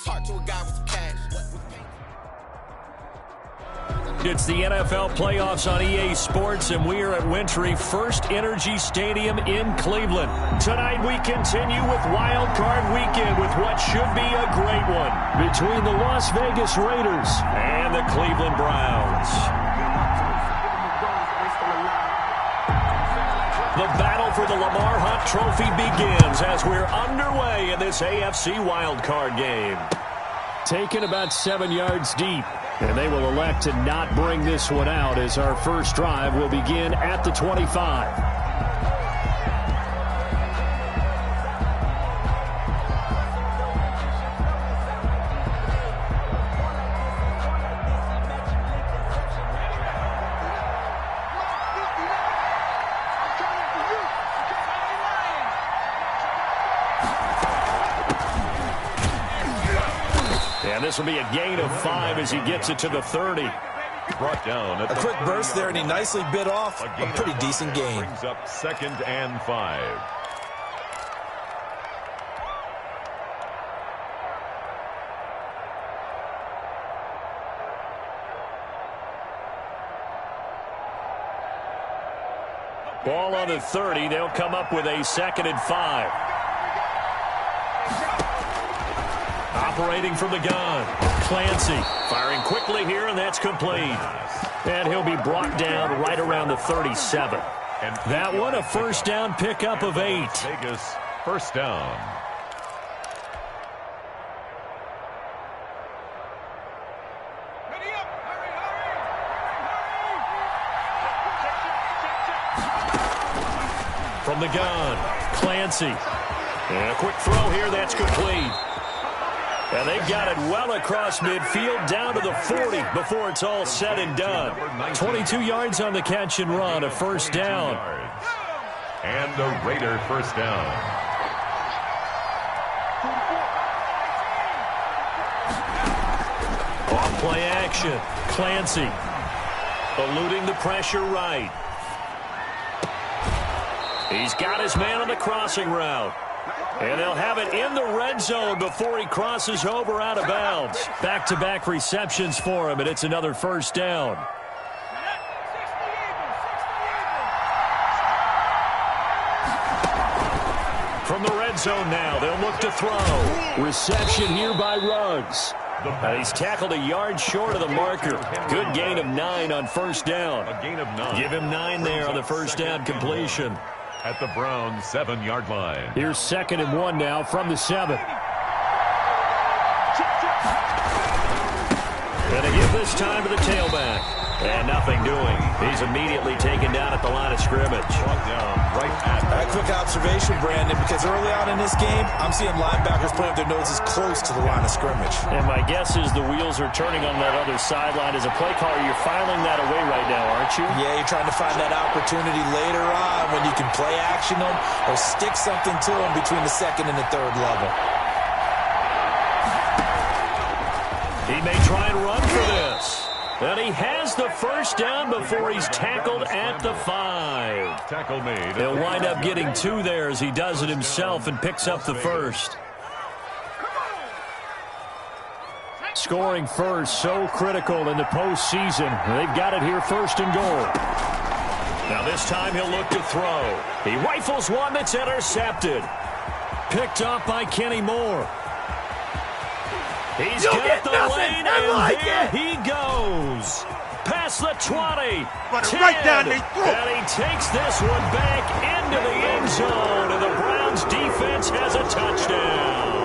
Talk to a guy with some cash. It's the NFL playoffs on EA Sports, and we are at Wintry First Energy Stadium in Cleveland. Tonight we continue with Wild Card Weekend with what should be a great one between the Las Vegas Raiders and the Cleveland Browns. The battle for the Lamar Hunt Trophy begins as we're underway in this AFC Wild Card game. Taken about 7 yards deep. And they will elect to not bring this one out as our first drive will begin at the 25. This will be a gain of 5 as he gets it to the 30. Brought down. A quick burst there, and he nicely bit off a pretty decent gain. Brings up 2nd and 5. Ball on the 30. They'll come up with a 2nd and 5. Operating from the gun, Clancy firing quickly here, and that's complete. And he'll be brought down right around the 37. And that one, a first down pickup of 8. Vegas, first down. From the gun, Clancy. And a quick throw here, that's complete. And they've got it well across midfield down to the 40 before it's all said and done. 22 yards on the catch and run, a first down. And the Raider first down. Off play action. Clancy eluding the pressure right. He's got his man on the crossing route. And they'll have it in the red zone before he crosses over out of bounds. Back-to-back receptions for him, and it's another first down. From the red zone now, they'll look to throw. Reception here by Ruggs. And he's tackled a yard short of the marker. Good gain of 9 on first down. A gain of 9. Give him 9 there on the first down completion. At the Browns' 7-yard line. Here's 2nd and 1 now from the 7. And they give this time to the tailback. And nothing doing. He's immediately taken down at the line of scrimmage. Brought down right at a quick observation, Brandon, because early on in this game, I'm seeing linebackers putting up their noses close to the line of scrimmage. And my guess is the wheels are turning on that other sideline. As a play caller, you're filing that away right now, aren't you? Yeah, you're trying to find that opportunity later on when you can play action them or stick something to them between the 2nd and the 3rd level. He may try and run for this. And he has the first down before he's tackled at the 5. Tackle made. He'll wind up getting 2 there as he does it himself and picks up the first. Scoring first, so critical in the postseason. They've got it here, 1st and goal. Now this time he'll look to throw. He rifles one that's intercepted. Picked up by Kenny Moore. He's got the lane, and there he goes. Past the 20, 10, right down the throat. And he takes this one back into the end zone, and the Browns defense has a touchdown.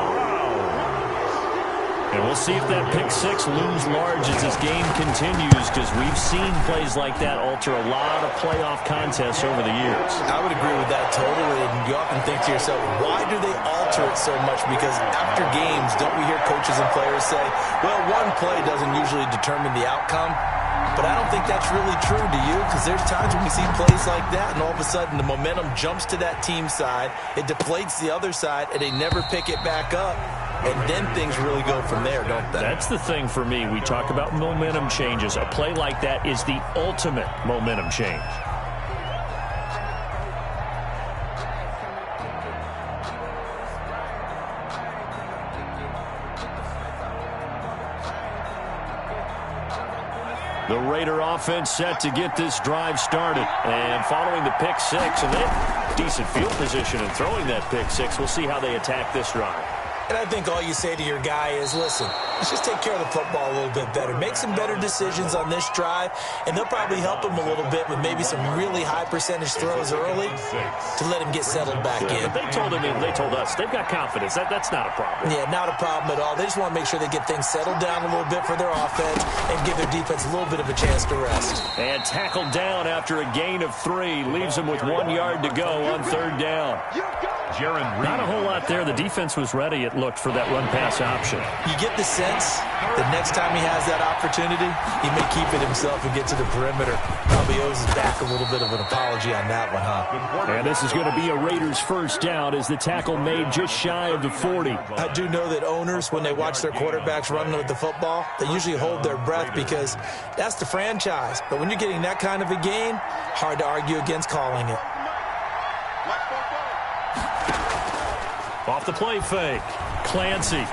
And we'll see if that pick 6 looms large as this game continues, because we've seen plays like that alter a lot of playoff contests over the years. I would agree with that totally. And you often think to yourself, why do they alter it so much? Because after games, don't we hear coaches and players say, well, one play doesn't usually determine the outcome. But I don't think that's really true, do you? Because there's times when we see plays like that, and all of a sudden the momentum jumps to that team side, it deflates the other side, and they never pick it back up. And then things really go from there, don't they? That's the thing for me. We talk about momentum changes. A play like that is the ultimate momentum change. The Raider offense set to get this drive started. And following the pick six, and they have decent field position in throwing that pick six. We'll see how they attack this drive. And I think all you say to your guy is, listen, let's just take care of the football a little bit better. Make some better decisions on this drive, and they'll probably help him a little bit with maybe some really high percentage throws early to let him get settled back in. But they told him, and they told us, they've got confidence. That's not a problem. Yeah, not a problem at all. They just want to make sure they get things settled down a little bit for their offense and give their defense a little bit of a chance to rest. And tackled down after a gain of 3. Leaves them with 1 yard to go on third down. Not a whole lot there. The defense was ready, it looked, for that run-pass option. You get the sense that next time he has that opportunity, he may keep it himself and get to the perimeter. Probably owes his back a little bit of an apology on that one, huh? And this is going to be a Raiders first down as the tackle made just shy of the 40. I do know that owners, when they watch their quarterbacks running with the football, they usually hold their breath because that's the franchise. But when you're getting that kind of a gain, hard to argue against calling it. Off the play fake. Clancy.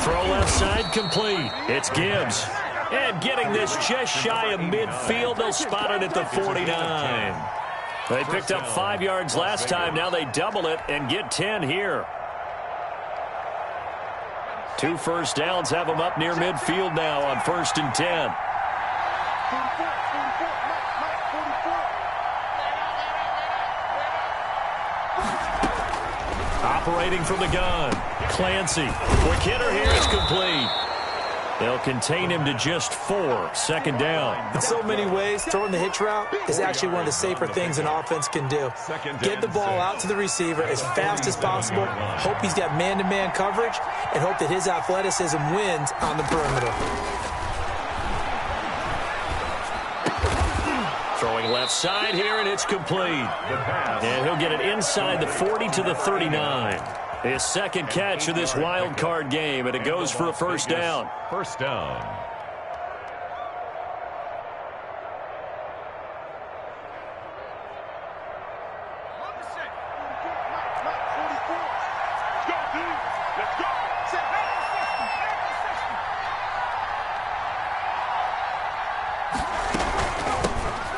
Throw left side complete. It's Gibbs. And getting this just shy of midfield. They'll spot it at the 49. They picked up 5 yards last time. Now they double it and get 10 here. 2 first downs have them up near midfield now on 1st and 10. Operating from the gun. Clancy. Quick hitter here. It's complete. They'll contain him to just 4. Second down. In so many ways, throwing the hitch route is actually one of the safer things an offense can do. Get the ball out to the receiver as fast as possible. Hope he's got man-to-man coverage and hope that his athleticism wins on the perimeter. Throwing left side here, and it's complete. And he'll get it inside the 40 to the 39. His second catch of this wild card game, and it goes for a first down. First down.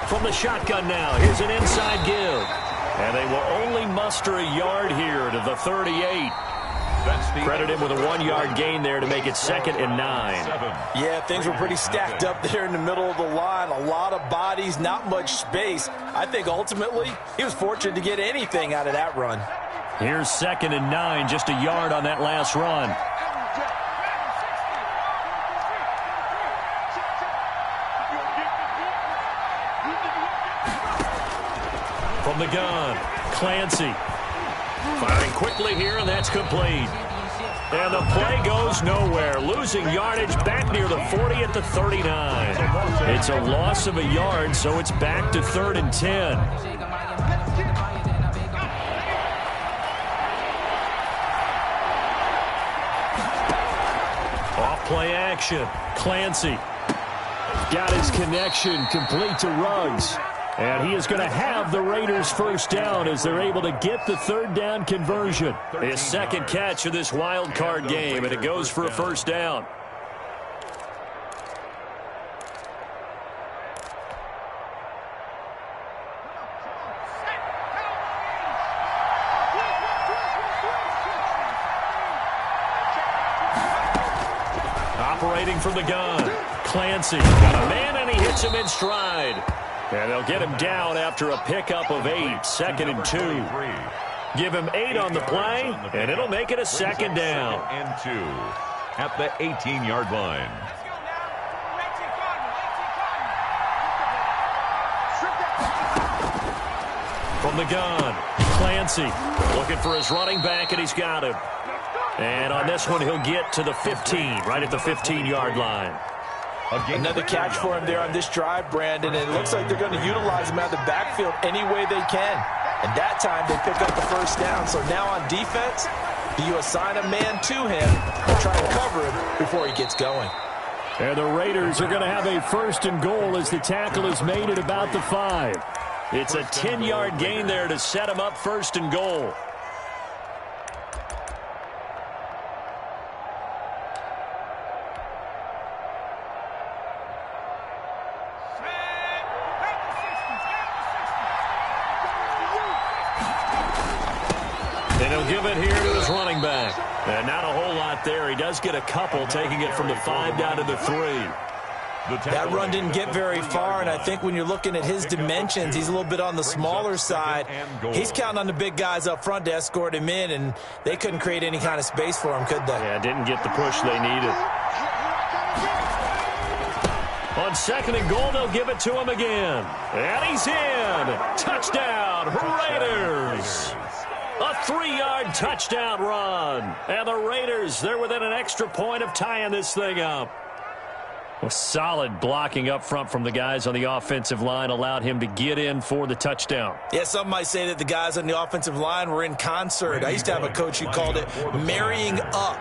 From the shotgun now, here's an inside give. And they will only muster a yard here to the 38. Credit him with a 1 yard gain there to make it 2nd and 9. Yeah, things were pretty stacked up there in the middle of the line. A lot of bodies, not much space. I think ultimately he was fortunate to get anything out of that run. Here's 2nd and 9, just a yard on that last run. From the gun, Clancy. Firing quickly here, and that's complete. And the play goes nowhere. Losing yardage back near the 40 at the 39. It's a loss of a yard, so it's back to 3rd and 10. Off play action. Clancy. Got his connection complete to Ruggs. And he is going to have the Raiders first down as they're able to get the 3rd down conversion. His second catch of this wild card game, and it goes for a first down. Operating from the gun, Clancy. Got a man, and he hits him in stride. And they'll get him down after a pickup of 8, 2nd and 2. Give him 8 on the play, and it'll make it a 2nd down. 2nd and 2 at the 18-yard line. From the gun, Clancy looking for his running back, and he's got him. And on this one, he'll get to the 15, right at the 15-yard line. Another catch for him there on this drive, Brandon, and it looks like they're going to utilize him out of the backfield any way they can. And that time they pick up the first down. So now on defense, do you assign a man to him and try and cover him before he gets going? And the Raiders are going to have a 1st and goal as the tackle is made at about the 5. It's a 10-yard gain there to set him up 1st and goal. He'll give it here to his running back. And not a whole lot there. He does get a couple, taking it from the 5 down to the 3. That run didn't get very far, and I think when you're looking at his dimensions, he's a little bit on the smaller side. He's counting on the big guys up front to escort him in, and they couldn't create any kind of space for him, could they? Yeah, didn't get the push they needed. On 2nd and goal, they'll give it to him again. And he's in. Touchdown, Raiders. A 3-yard touchdown run. And the Raiders, they're within an extra point of tying this thing up. A solid blocking up front from the guys on the offensive line allowed him to get in for the touchdown. Yeah, some might say that the guys on the offensive line were in concert. I used to have a coach who called it marrying up,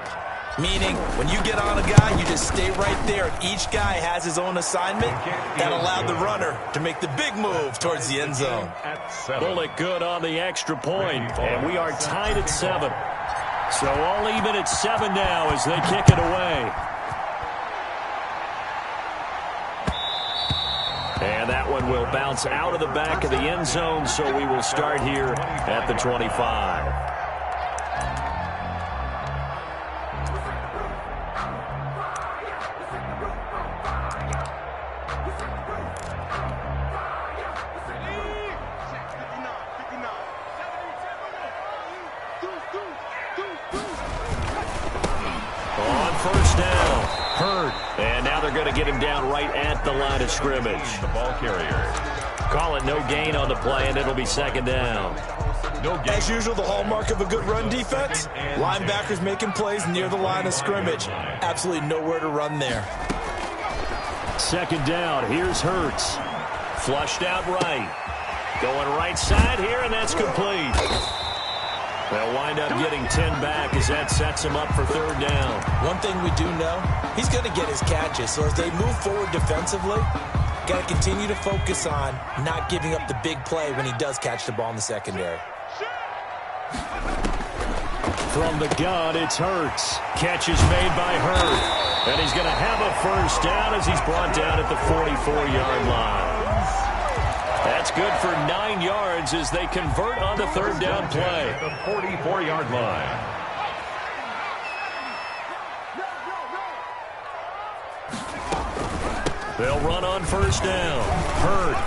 meaning when you get on a guy, you just stay right there, and each guy has his own assignment. That allowed the runner to make the big move towards the end zone. Bullet good on the extra point, and we are tied at 7. So all even at 7 now as they kick it away. And that one will bounce out of the back of the end zone, so we will start here at the 25. On first down, Hurd. And now they're going to get him down right at the line of scrimmage. The ball carrier. Call it no gain on the play, and it'll be 2nd down. No gain. As usual, the hallmark of a good run defense, linebackers making plays near the line of scrimmage. Absolutely nowhere to run there. 2nd down, here's Hurts. Flushed out right. Going right side here, and that's complete. They'll wind up getting 10 back as that sets him up for 3rd down. One thing we do know, he's going to get his catches. So as they move forward defensively, got to continue to focus on not giving up the big play when he does catch the ball in the secondary. From the gun, it's Hurts. Catch is made by Hurd. And he's going to have a first down as he's brought down at the 44-yard line. That's good for 9 yards as they convert on the 3rd down play. The 44-yard line. They'll run on first down. Hurd.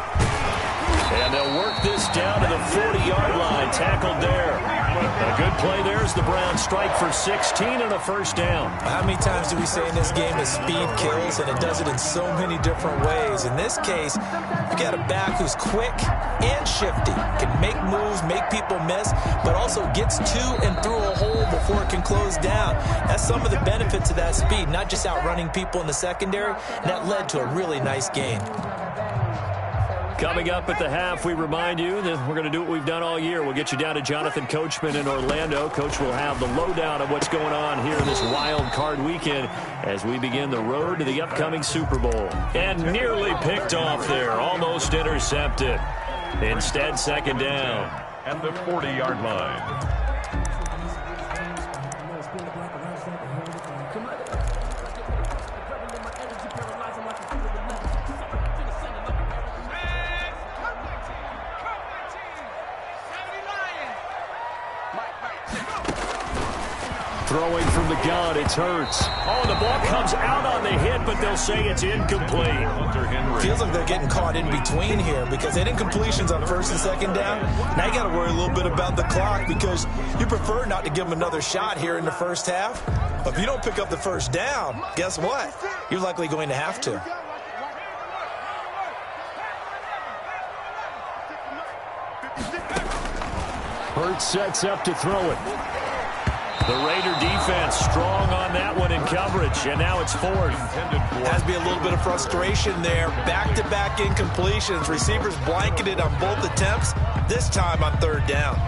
And they'll work this down to the 40-yard line. Tackled there. A good play there as the Browns strike for 16 and a first down. How many times do we say in this game that speed kills, and it does it in so many different ways? In this case, you got a back who's quick and shifty, can make moves, make people miss, but also gets to and through a hole before it can close down. That's some of the benefits of that speed, not just outrunning people in the secondary, and that led to a really nice game. Coming up at the half, we remind you that we're going to do what we've done all year. We'll get you down to Jonathan Coachman in Orlando. Coach will have the lowdown of what's going on here this wild card weekend as we begin the road to the upcoming Super Bowl. And nearly picked off there, almost intercepted. Instead, 2nd down. At the 40-yard line. Throwing from the gun, it's Hurts. Oh, the ball comes out on the hit, but they'll say it's incomplete. Feels like they're getting caught in between here because they did incompletions on 1st and 2nd down. Now you got to worry a little bit about the clock because you prefer not to give them another shot here in the first half. But if you don't pick up the first down, guess what? You're likely going to have to. Hurts sets up to throw it. The Raider defense strong on that one in coverage, and now it's 4th. Has to be a little bit of frustration there. Back-to-back incompletions. Receivers blanketed on both attempts, this time on 3rd down.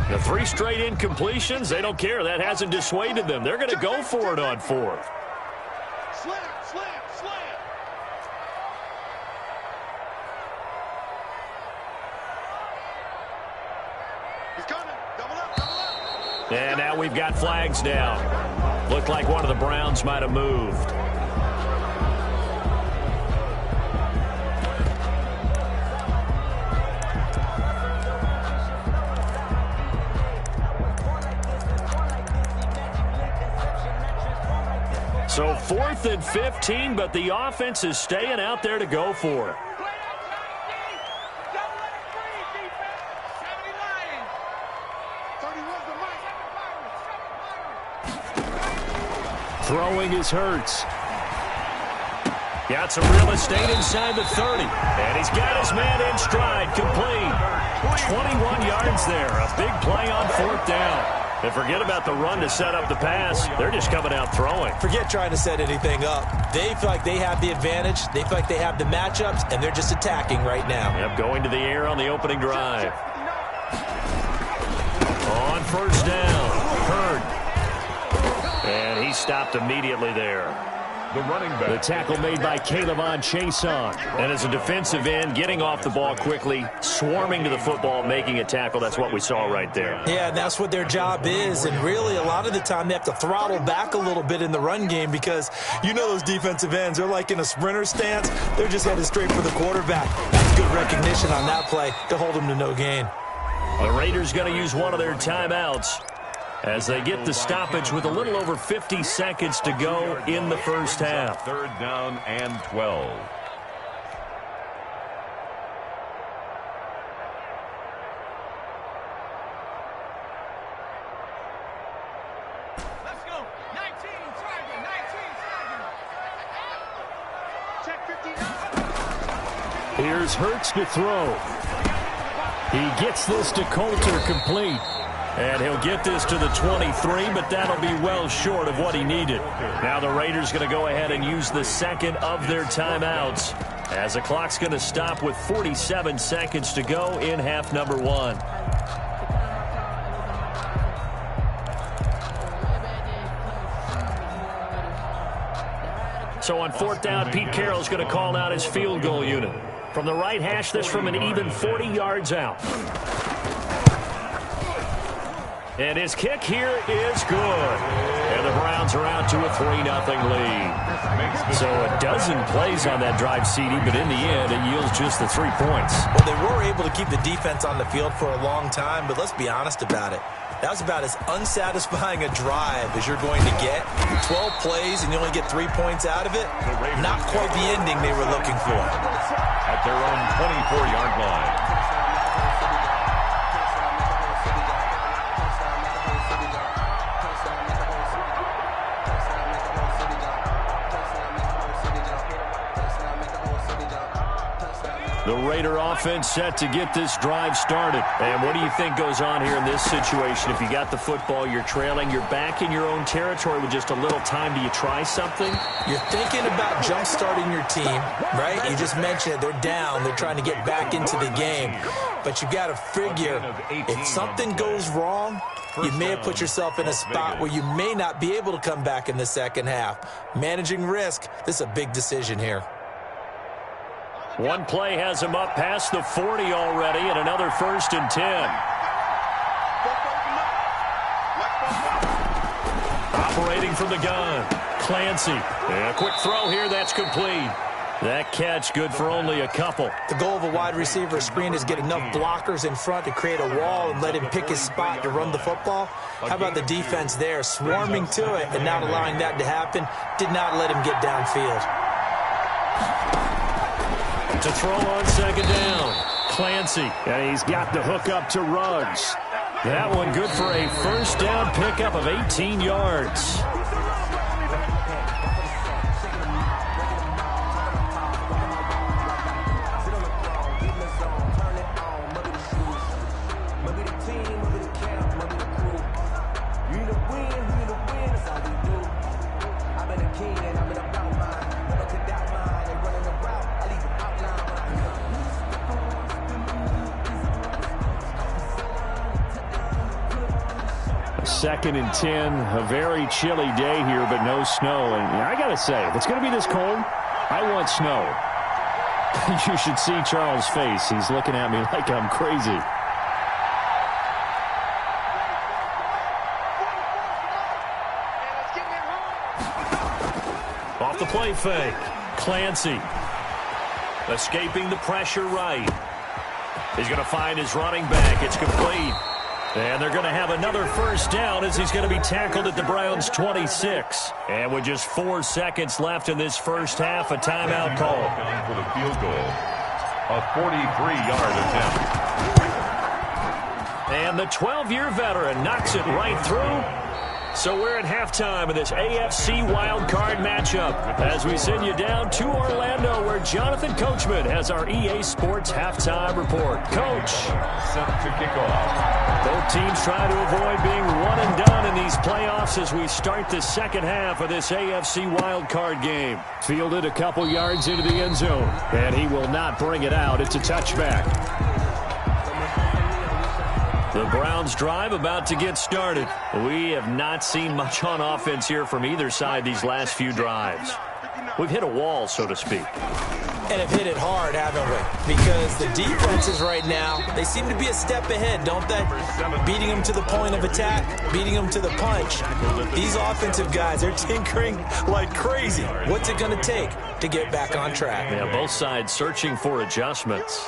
The 3 straight incompletions, they don't care. That hasn't dissuaded them. They're going to go for it on 4th. And now we've got flags down. Looked like one of the Browns might have moved. So 4th and 15, but the offense is staying out there to go for it. Throwing is Hurts. Got some real estate inside the 30. And he's got his man in stride, complete. 21 yards there. A big play on 4th down. And forget about the run to set up the pass. They're just coming out throwing. Forget trying to set anything up. They feel like they have the advantage. They feel like they have the matchups, and they're just attacking right now. Yep, going to the air on the opening drive. On 1st down, Hurd. And he stopped immediately there. The running back. The tackle made by Calebon Chason. And as a defensive end, getting off the ball quickly, swarming to the football, making a tackle. That's what we saw right there. Yeah, and that's what their job is. And really, a lot of the time, they have to throttle back a little bit in the run game because you know those defensive ends, they're like in a sprinter stance. They're just headed straight for the quarterback. That's good recognition on that play to hold them to no gain. The Raiders going to use one of their timeouts as they get the stoppage with a little over 50 seconds to go in the first half. 3rd down and 12. Let's go. 19, target, 19, target. Check 59. Here's Hurts to throw. He gets this to Coulter, complete. And he'll get this to the 23, but that'll be well short of what he needed. Now the Raiders going to go ahead and use the second of their timeouts as the clock's going to stop with 47 seconds to go in half number 1. So on 4th down, Pete Carroll's going to call out his field goal unit. From the right hash, this from an even 40 yards out. And his kick here is good. And the Browns are out to a 3-0 lead. So a dozen plays on that drive, CD, but in the end, it yields just the 3 points. Well, they were able to keep the defense on the field for a long time, but let's be honest about it. That was about as unsatisfying a drive as you're going to get. 12 plays and you only get 3 points out of it. Not quite the ending they were looking for. At their own 24-yard line. The Raider offense set to get this drive started. And what do you think goes on here in this situation? If you got the football, you're trailing, you're back in your own territory with just a little time. Do you try something? You're thinking about jump-starting your team, right? You just mentioned it. They're down. They're trying to get back into the game. But you got to figure, if something goes wrong, you may have put yourself in a spot where you may not be able to come back in the second half. Managing risk, this is a big decision here. One play has him up past the 40 already, and another 1st and 10. Operating from the gun, Clancy. And a quick throw here, that's complete. That catch good for only a couple. The goal of a wide receiver screen is get enough blockers in front to create a wall and let him pick his spot to run the football. How about the defense there, swarming to it and not allowing that to happen? Did not let him get downfield. To throw on 2nd down, Clancy. And he's got the hook up to Ruggs. That one good for a 1st down pickup of 18 yards. Second and 10, a very chilly day here, but no snow. And I got to say, if it's going to be this cold, I want snow. You should see Charles' face. He's looking at me like I'm crazy. Off the play fake, Clancy. Escaping the pressure right. He's going to find his running back. It's complete. And they're going to have another first down as he's going to be tackled at the Browns' 26. And with just 4 seconds left in this first half, a timeout call. For the field goal, a 43-yard attempt. And the 12-year veteran knocks it right through. So we're at halftime of this AFC wildcard matchup as we send you down to Orlando where Jonathan Coachman has our EA Sports halftime report. Coach. Set to kick off. Both teams trying to avoid being one and done in these playoffs as we start the second half of this AFC wildcard game. Fielded a couple yards into the end zone, and he will not bring it out. It's a touchback. The Browns drive about to get started. We have not seen much on offense here from either side these last few drives. We've hit a wall, so to speak. And have hit it hard, haven't we? Because the defenses right now, they seem to be a step ahead, don't they? Beating them to the point of attack, beating them to the punch. These offensive guys, they're tinkering like crazy. What's it going to take to get back on track? Yeah, both sides searching for adjustments.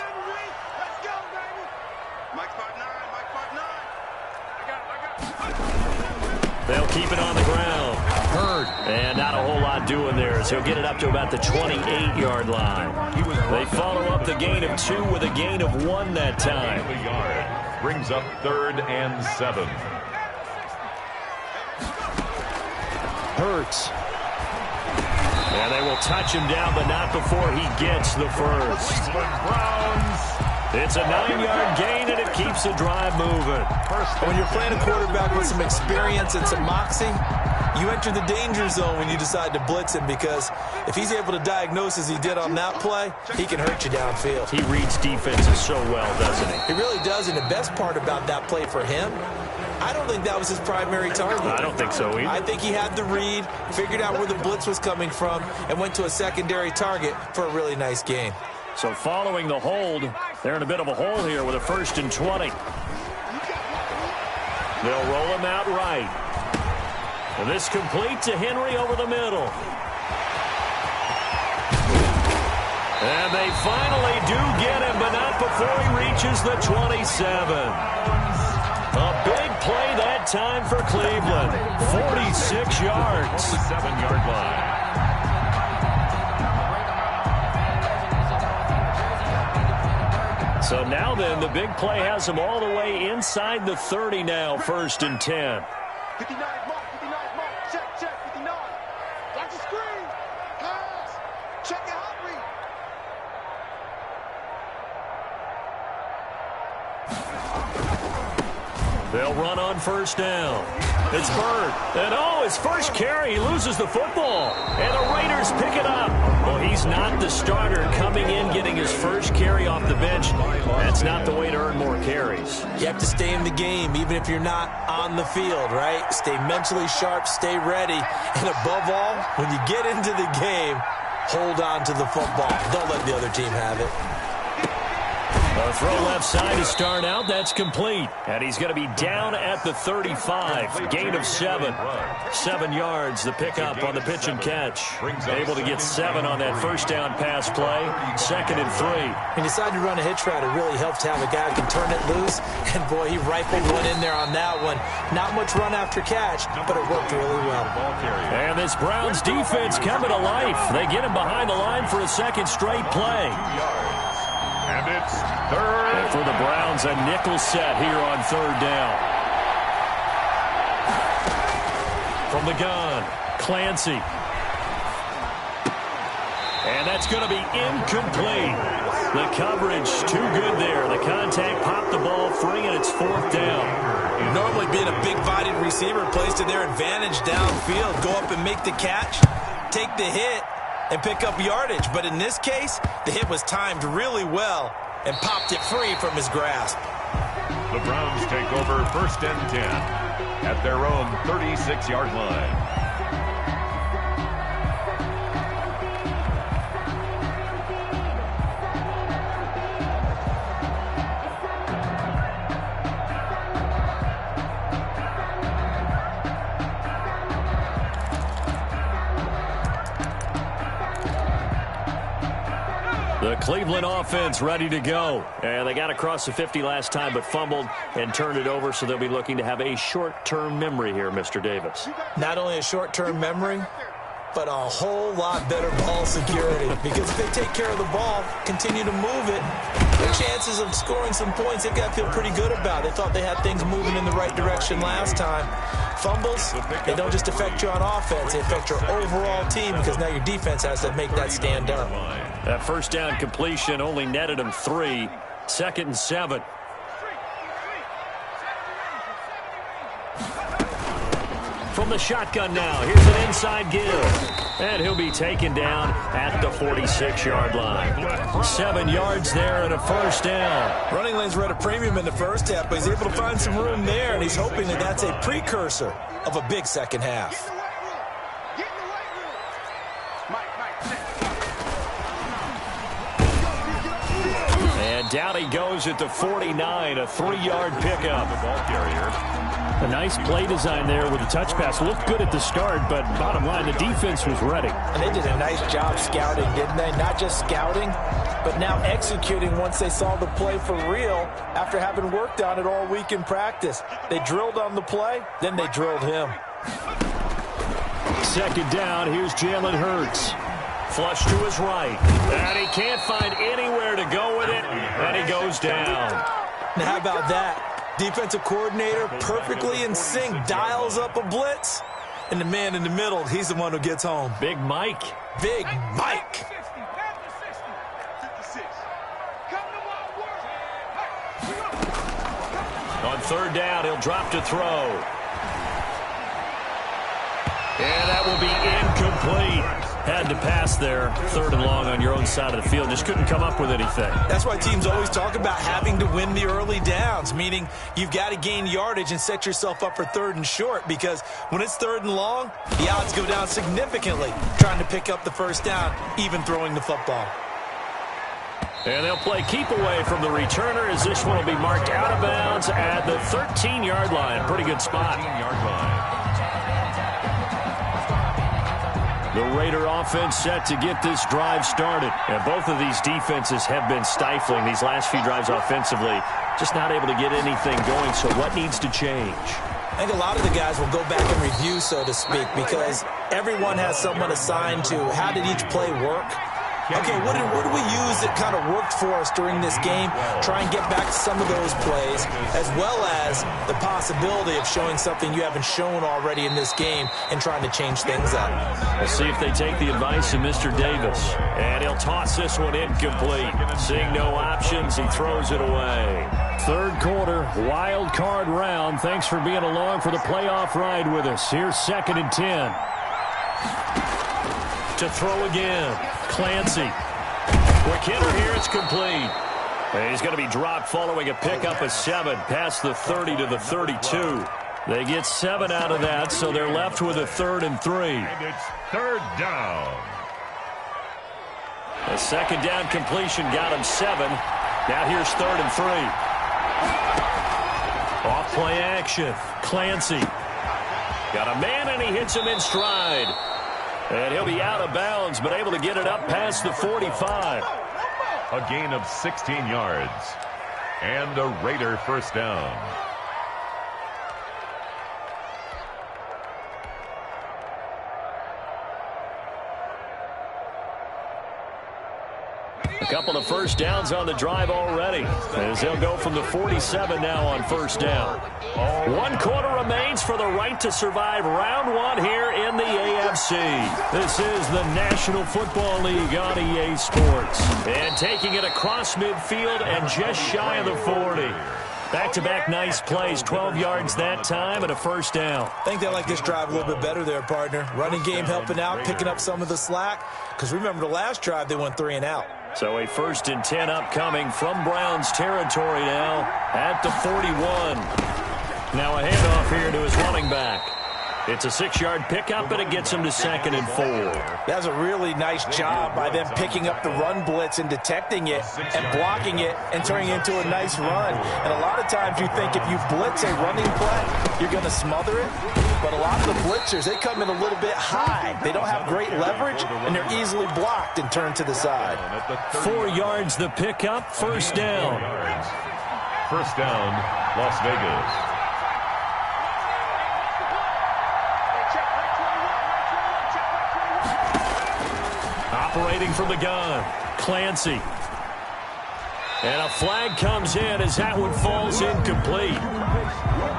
They'll keep it on the ground. Hurd. And not a whole lot doing there as he'll get it up to about the 28-yard line. They follow up the gain of 2 with a gain of 1 that time. Brings up 3rd and 7. Hurts. And they will touch him down, but not before he gets the first. It's a 9-yard gain, and it keeps the drive moving. When you're playing a quarterback with some experience and some moxie, you enter the danger zone when you decide to blitz him because if he's able to diagnose as he did on that play, he can hurt you downfield. He reads defenses so well, doesn't he? He really does, and the best part about that play for him, I don't think that was his primary target. I don't think so either. I think he had the read, figured out where the blitz was coming from, and went to a secondary target for a really nice gain. So following the hold, they're in a bit of a hole here with a 1st and 20. They'll roll him out right. And this complete to Henry over the middle. And they finally do get him, but not before he reaches the 27. A big play that time for Cleveland. 46 yards. The 7-yard line. So now then, the big play has him all the way inside the 30 now, 1st and 10. 59 mark, 59 mark. Check, 59. Watch the screen. Pass. Check your hot read. They'll run on 1st down. It's Bird. And his first carry, he loses the football. And the Raiders pick it up. Well, he's not the starter coming in, getting his first carry off the bench. That's not the way to earn more carries. You have to stay in the game, even if you're not on the field, right? Stay mentally sharp, stay ready. And above all, when you get into the game, hold on to the football. Don't let the other team have it. A throw left side to start out. That's complete. And he's going to be down at the 35. Gain of 7. 7 yards, the pickup on the pitch and catch. Able to get 7 on that first down pass play. 2nd and 3. When you decide to run a hitch route, it really helps to have a guy who can turn it loose. And, boy, he rifled one in there on that one. Not much run after catch, but it worked really well. And this Browns defense coming to life. They get him behind the line for a second straight play. And it's 3rd. And for the Browns, a nickel set here on 3rd down. From the gun, Clancy. And that's going to be incomplete. The coverage too good there. The contact popped the ball free, and it's 4th down. Normally being a big-bodied receiver plays to their advantage downfield. Go up and make the catch, take the hit, and pick up yardage. But in this case, the hit was timed really well and popped it free from his grasp. The Browns take over 1st and 10 at their own 36-yard line. The Cleveland offense ready to go. And they got across the 50 last time but fumbled and turned it over, so they'll be looking to have a short-term memory here, Mr. Davis. Not only a short-term memory, but a whole lot better ball security. Because if they take care of the ball, continue to move it, their chances of scoring some points, they've got to feel pretty good about. They thought they had things moving in the right direction last time. Fumbles, they don't just affect you on offense, they affect your overall team because now your defense has to make that stand up. That first down completion only netted him 3. 2nd and 7. From the shotgun now, here's an inside give. And he'll be taken down at the 46-yard line. 7 yards there and a first down. Running lanes were at a premium in the first half, but he's able to find some room there, and he's hoping that that's a precursor of a big second half. And down he goes at the 49, a 3-yard pickup. The ball carrier. A nice play design there with a touch pass. Looked good at the start, but bottom line, the defense was ready. And they did a nice job scouting, didn't they? Not just scouting, but now executing once they saw the play for real after having worked on it all week in practice. They drilled on the play, then they drilled him. 2nd down, here's Jalen Hurts. Flush to his right. And he can't find anywhere to go with it, and he goes down. Now how about that? Defensive coordinator perfectly in sync, dials up a blitz, and the man in the middle, he's the one who gets home. Big Mike. Big Mike. On 3rd down, he'll drop to throw. And that will be incomplete. Had to pass there. 3rd and long on your own side of the field. Just couldn't come up with anything. That's why teams always talk about having to win the early downs, meaning you've got to gain yardage and set yourself up for 3rd and short, because when it's 3rd and long, the odds go down significantly trying to pick up the first down, even throwing the football. And they'll play keep away from the returner as this one will be marked out of bounds at the 13-yard line. Pretty good spot. 13-yard line. The Raider offense set to get this drive started. And both of these defenses have been stifling these last few drives offensively. Just not able to get anything going, so what needs to change? I think a lot of the guys will go back and review, so to speak, because everyone has someone assigned to how did each play work. Okay, what did we use that kind of worked for us during this game? Try and get back to some of those plays, as well as the possibility of showing something you haven't shown already in this game and trying to change things up. We'll see if they take the advice of Mr. Davis. And he'll toss this one incomplete. Seeing no options, he throws it away. 3rd quarter, wild card round. Thanks for being along for the playoff ride with us. Here's 2nd and 10. To throw again. Clancy. Quick hitter here, it's complete. And he's going to be dropped following a pickup of 7 past the 30 to the 32. They get 7 out of that, so they're left with a 3rd and 3. And it's 3rd down. A 2nd down completion got him 7. Now here's 3rd and 3. Off play action. Clancy. Got a man, and he hits him in stride. And he'll be out of bounds, but able to get it up past the 45. A gain of 16 yards. And a Raider first down. A couple of first downs on the drive already, as they'll go from the 47 now on 1st down. 1 quarter remains for the right to survive round 1 here in the AFC. This is the National Football League on EA Sports. And taking it across midfield and just shy of the 40. Back-to-back nice plays, 12 yards that time and a first down. I think they like this drive a little bit better there, partner. Running game helping out, picking up some of the slack. Because remember the last drive, they went 3 and out. So a 1st and 10 upcoming from Browns territory now at the 41. Now a handoff here to his running back. It's a 6-yard pickup, and it gets him to 2nd and 4. That's a really nice job by them picking up the run blitz and detecting it and blocking it and turning it into a nice run. And a lot of times you think if you blitz a running play, you're going to smother it. But a lot of the blitzers, they come in a little bit high. They don't have great leverage, and they're easily blocked and turned to the side. 4 yards the pickup, 1st down. 1st down, Las Vegas. Operating from the gun, Clancy. And a flag comes in as that one falls incomplete.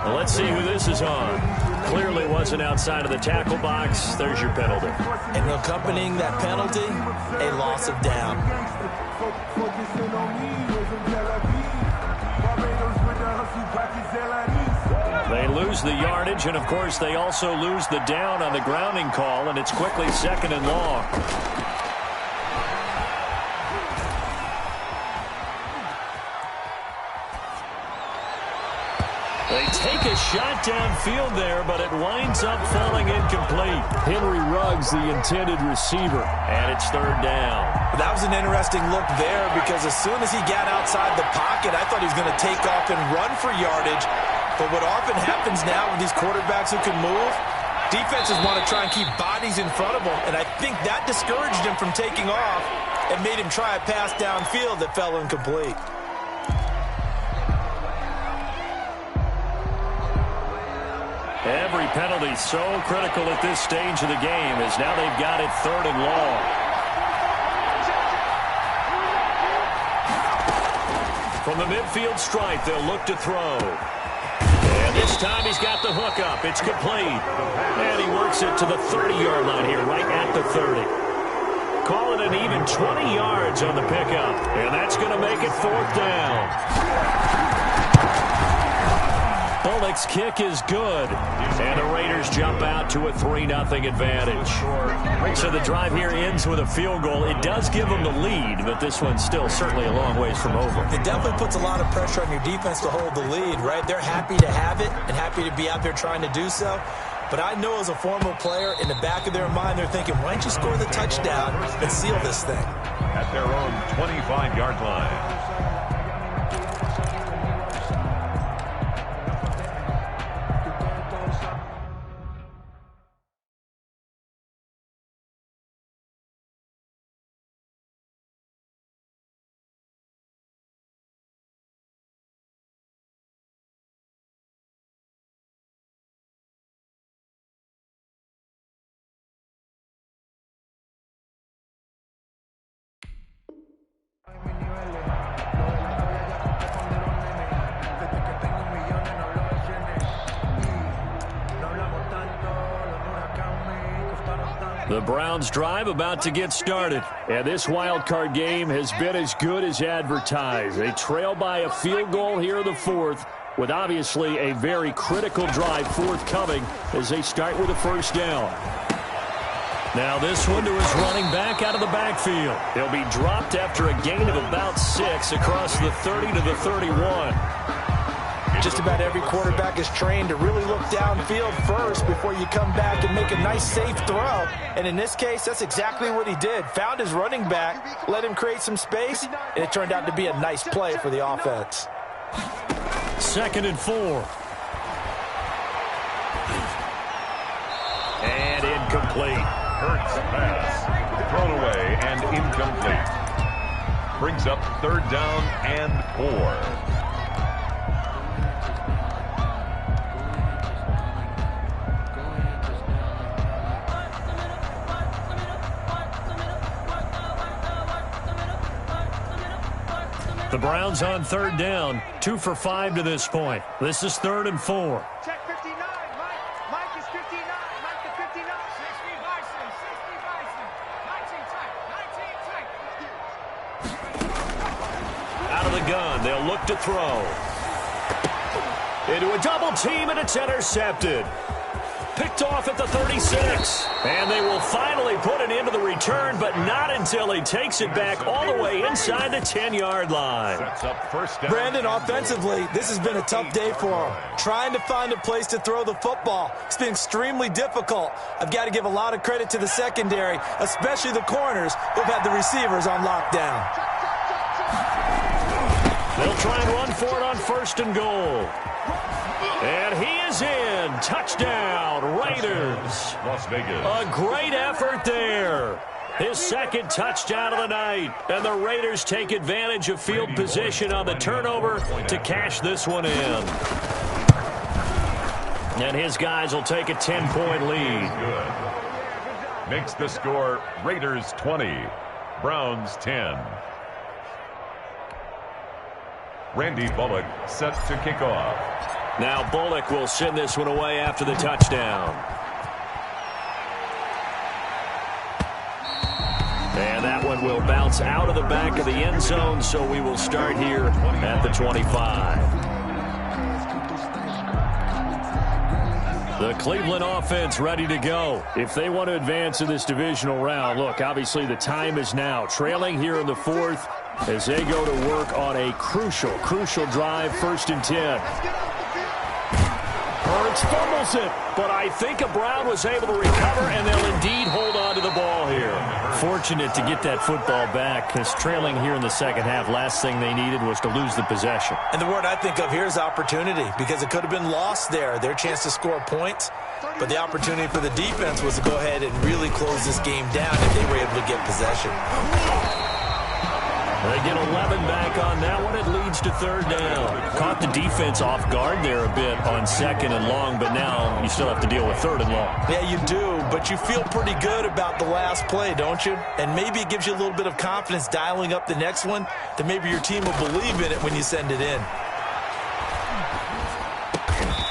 Well, let's see who this is on. Clearly wasn't outside of the tackle box. There's your penalty. And accompanying that penalty, a loss of down. They lose the yardage, and, of course, they also lose the down on the grounding call, and it's quickly 2nd and long. They take a shot downfield there, but it winds up falling incomplete. Henry Ruggs, the intended receiver, and it's 3rd down. That was an interesting look there because as soon as he got outside the pocket, I thought he was going to take off and run for yardage. But what often happens now with these quarterbacks who can move, defenses want to try and keep bodies in front of them, and I think that discouraged him from taking off and made him try a pass downfield that fell incomplete. Every penalty so critical at this stage of the game as now they've got it 3rd and long. From the midfield stripe, they'll look to throw. And this time he's got the hook up. It's complete. And he works it to the 30-yard line here, right at the 30. Call it an even 20 yards on the pickup. And that's going to make it 4th down. Bullock's kick is good. And the Raiders jump out to a 3-0 advantage. So the drive here ends with a field goal. It does give them the lead, but this one's still certainly a long ways from over. It definitely puts a lot of pressure on your defense to hold the lead, right? They're happy to have it and happy to be out there trying to do so. But I know as a former player, in the back of their mind, they're thinking, why don't you score the touchdown and seal this thing? At their own 25-yard line. The Browns drive about to get started. And this wild card game has been as good as advertised. They trail by a field goal here in the 4th, with obviously a very critical drive forthcoming as they start with a 1st down. Now this one to his running back out of the backfield. He'll be dropped after a gain of about 6 across the 30 to the 31. Just about every quarterback is trained to really look downfield first before you come back and make a nice, safe throw. And in this case, that's exactly what he did. Found his running back, let him create some space, and it turned out to be a nice play for the offense. 2nd and 4. And incomplete. Hurts pass. Thrown away and incomplete. Brings up 3rd down and 4. The Browns on 3rd down, 2 for 5 to this point. This is 3rd and 4. Check 59. Mike is 59. Mike to 59. 60 Bison. 60 Bison. 19 tight. Out of the gun, they'll look to throw. Into a double team, and it's intercepted. picked off at the 36. And they will finally put it into the return, but not until he takes it back all the way inside the 10-yard line. Sets up first down. Brandon, offensively, this has been a tough day for him. Trying to find a place to throw the football. It's been extremely difficult. I've got to give a lot of credit to the secondary, especially the corners who've had the receivers on lockdown. They'll try and run for it on 1st and goal. And he is in. Touchdown, Raiders. Las Vegas. A great effort there. His second touchdown of the night. And the Raiders take advantage of field position on the turnover to cash this one in. And his guys will take a 10-point lead. Good. Makes the score Raiders 20, Browns 10. Randy Bullock set to kick off. Now Bullock will send this one away after the touchdown. And that one will bounce out of the back of the end zone, so we will start here at the 25. The Cleveland offense ready to go. If they want to advance in this divisional round, look, obviously the time is now. Trailing here in the 4th as they go to work on a crucial drive, 1st and 10. Hurts fumbles it, but I think a Brown was able to recover, and they'll indeed hold on to the ball here. Fortunate to get that football back, because trailing here in the second half, last thing they needed was to lose the possession. And the word I think of here is opportunity, because it could have been lost there. Their chance to score points, but the opportunity for the defense was to go ahead and really close this game down if they were able to get possession. They get 11 back on that one. It leads to 3rd down. Caught the defense off guard there a bit on 2nd and long, but now you still have to deal with 3rd and long. Yeah, you do, but you feel pretty good about the last play, don't you? And maybe it gives you a little bit of confidence dialing up the next one, that maybe your team will believe in it when you send it in.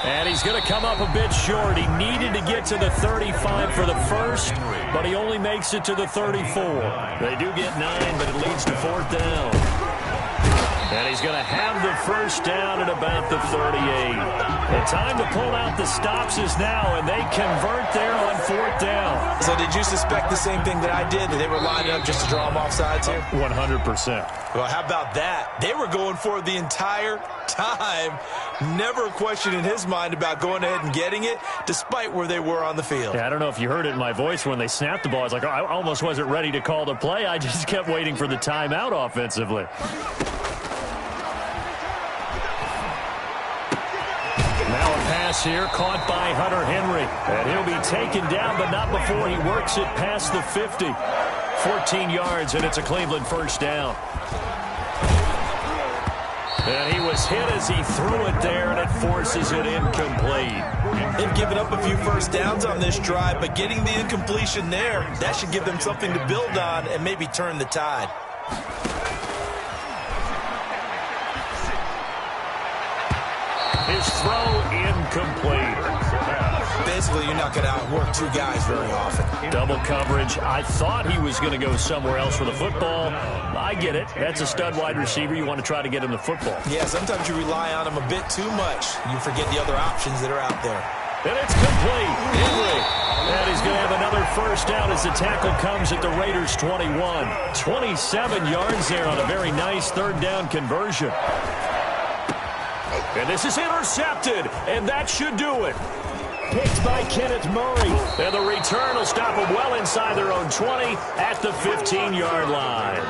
And he's going to come up a bit short. He needed to get to the 35 for the first, but he only makes it to the 34. They do get 9, but it leads to 4th down. And he's going to have the first down at about the 38. The time to pull out the stops is now, and they convert there on 4th down. So did you suspect the same thing that I did, that they were lined up just to draw them off sides here? 100%. Well, how about that? They were going for it the entire time. Never a question in his mind about going ahead and getting it, despite where they were on the field. Yeah, I don't know if you heard it in my voice when they snapped the ball. I was like, I almost wasn't ready to call the play. I just kept waiting for the timeout offensively. Now a pass here caught by Hunter Henry. And he'll be taken down, but not before he works it past the 50. 14 yards, and it's a Cleveland first down. And he was hit as he threw it there, and it forces it incomplete. They've given up a few first downs on this drive, but getting the incompletion there, that should give them something to build on and maybe turn the tide. His throw incomplete. Basically, you're not going to outwork two guys very often. Double coverage. I thought he was going to go somewhere else with the football. I get it. That's a stud wide receiver. You want to try to get him the football. Yeah, sometimes you rely on him a bit too much. You forget the other options that are out there. And it's complete. Henry. And he's going to have another first down as the tackle comes at the Raiders' 21. 27 yards there on a very nice 3rd down conversion. And this is intercepted, and that should do it. Picked by Kenneth Murray. And the return will stop them well inside their own 20 at the 15-yard line.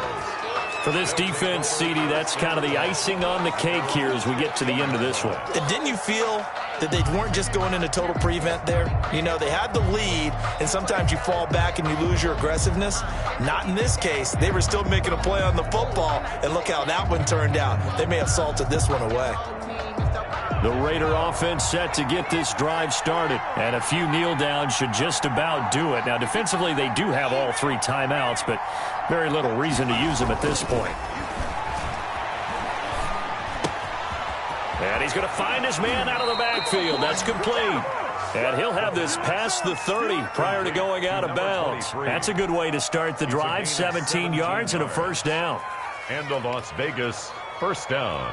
For this defense, CD, that's kind of the icing on the cake here as we get to the end of this one. And didn't you feel that they weren't just going into total prevent there? You know, they had the lead, and sometimes you fall back and you lose your aggressiveness. Not in this case. They were still making a play on the football, and look how that one turned out. They may have salted this one away. The Raider offense set to get this drive started, and a few kneel downs should just about do it. Now, defensively, they do have all 3 timeouts, but very little reason to use them at this point. And he's going to find his man out of the backfield. That's complete. And he'll have this past the 30 prior to going out of bounds. That's a good way to start the drive. 17 yards and a first down. And the Las Vegas first down.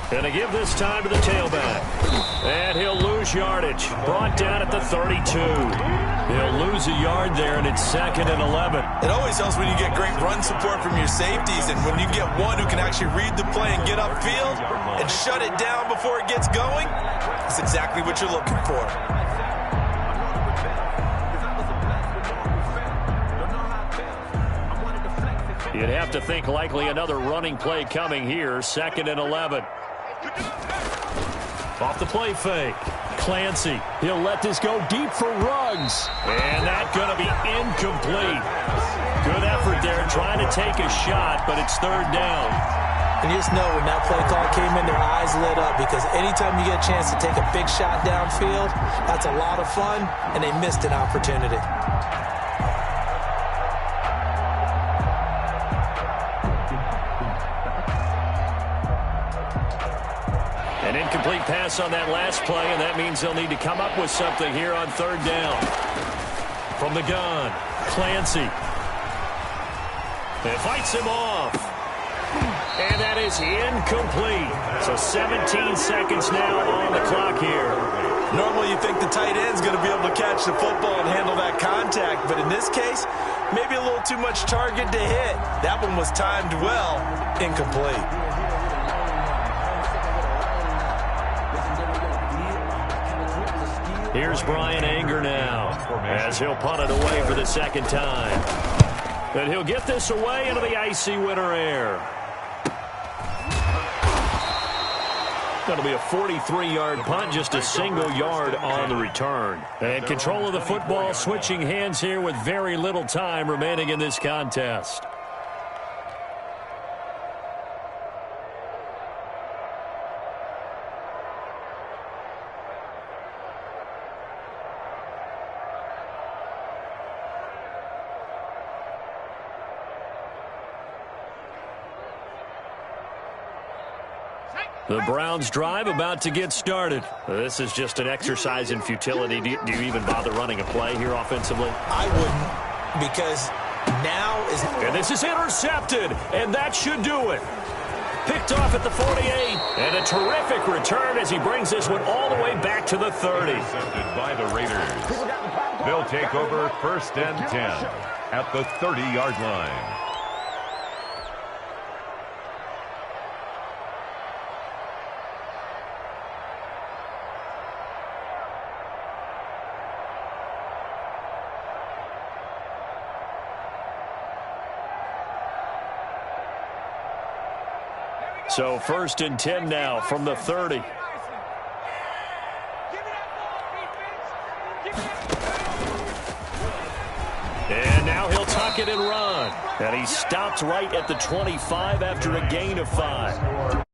Gonna give this time to the tailback. And he'll lose yardage. Brought down at the 32. He'll lose a yard there, and it's 2nd and 11. It always helps when you get great run support from your safeties, and when you get one who can actually read the play and get upfield and shut it down before it gets going, that's exactly what you're looking for. You'd have to think likely another running play coming here. 2nd and 11. Off the play fake. Clancy. He'll let this go deep for Ruggs. And that's going to be incomplete. Good effort there trying to take a shot, but it's 3rd down. And you just know when that play call came in, their eyes lit up, because anytime you get a chance to take a big shot downfield, that's a lot of fun, and they missed an opportunity. An incomplete pass on that last play, and that means they'll need to come up with something here on 3rd down. From the gun, Clancy. It fights him off. And that is incomplete. So 17 seconds now on the clock here. Normally you think the tight end's going to be able to catch the football and handle that contact, but in this case, maybe a little too much target to hit. That one was timed well, incomplete. Here's Brian Anger now, as he'll punt it away for the 2nd time. And he'll get this away into the icy winter air. That'll be a 43-yard punt, just a single yard on the return. And control of the football switching hands here with very little time remaining in this contest. The Browns drive about to get started. This is just an exercise in futility. Do you even bother running a play here offensively? I wouldn't, because now is... And this is intercepted, and that should do it. Picked off at the 48, and a terrific return as he brings this one all the way back to the 30. Intercepted by the Raiders. They'll take over 1st and 10 at the 30-yard line. So 1st and 10 now from the 30. And now he'll tuck it and run. And he stopped right at the 25 after a gain of 5.